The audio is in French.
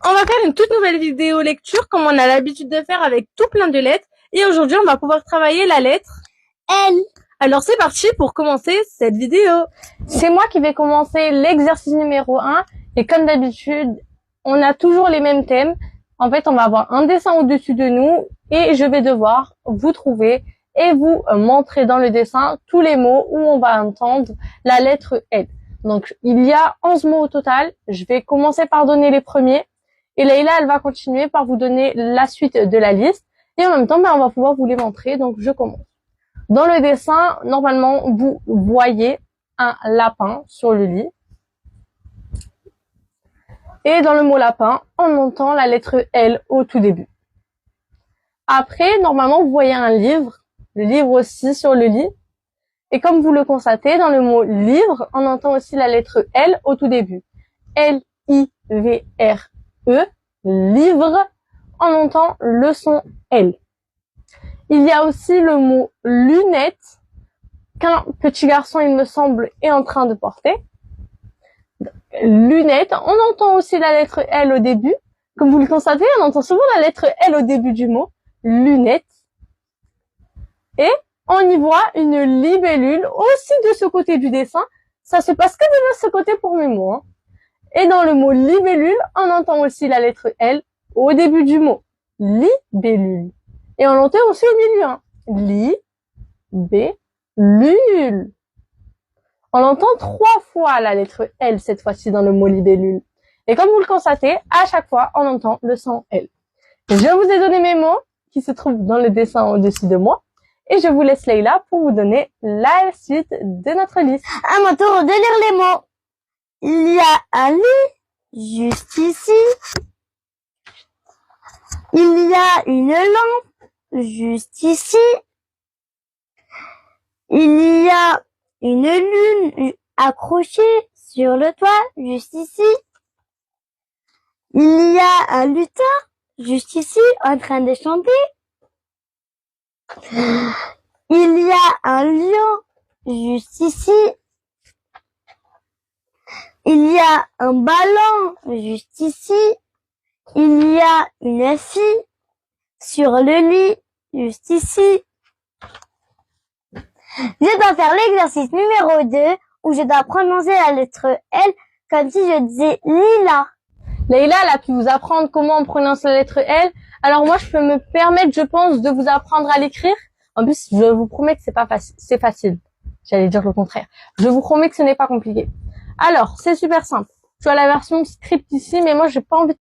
On va faire une toute nouvelle vidéo lecture comme on a l'habitude de faire avec tout plein de lettres. Et aujourd'hui, on va pouvoir travailler la lettre L. Alors c'est parti pour commencer cette vidéo. C'est moi qui vais commencer l'exercice numéro 1. Et comme d'habitude, on a toujours les mêmes thèmes. En fait, on va avoir un dessin au-dessus de nous et je vais devoir vous trouver et vous montrer dans le dessin tous les mots où on va entendre la lettre L. Donc, il y a 11 mots au total. Je vais commencer par donner les premiers. Et Leïla, elle va continuer par vous donner la suite de la liste. Et en même temps, on va pouvoir vous les montrer. Donc, je commence. Dans le dessin, normalement, vous voyez un lapin sur le lit. Et dans le mot lapin, on entend la lettre L au tout début. Après, normalement, vous voyez un livre. Le livre aussi sur le lit. Et comme vous le constatez, dans le mot livre, on entend aussi la lettre L au tout début. L-I-V-R-E, livre, on entend le son L. Il y a aussi le mot lunettes, qu'un petit garçon, il me semble, est en train de porter. Lunettes, on entend aussi la lettre L au début. Comme vous le constatez, on entend souvent la lettre L au début du mot, lunettes. Et on y voit une libellule aussi de ce côté du dessin. Ça se passe que de ce côté pour mes mots. Et dans le mot libellule, on entend aussi la lettre L au début du mot. Libellule. Et on l'entend aussi au milieu. Libellule. On entend 3 fois la lettre L cette fois-ci dans le mot libellule. Et comme vous le constatez, à chaque fois, on entend le son L. Je vous ai donné mes mots qui se trouvent dans le dessin au-dessus de moi. Et je vous laisse Leïla pour vous donner la suite de notre liste. À mon tour de lire les mots. Il y a un lit juste ici. Il y a une lampe juste ici. Il y a une lune accrochée sur le toit juste ici. Il y a un lutin juste ici en train de chanter. Il y a un lion juste ici. Il y a un ballon juste ici. Il y a une fille sur le lit juste ici. Je dois faire l'exercice numéro 2 où je dois prononcer la lettre L comme si je disais Lila. Leïla, elle a pu vous apprendre comment on prononce la lettre L. Alors moi, je peux me permettre, je pense, de vous apprendre à l'écrire. En plus, je vous promets que c'est facile. J'allais dire le contraire. Je vous promets que ce n'est pas compliqué. Alors, c'est super simple. Tu as la version script ici, mais moi, j'ai pas envie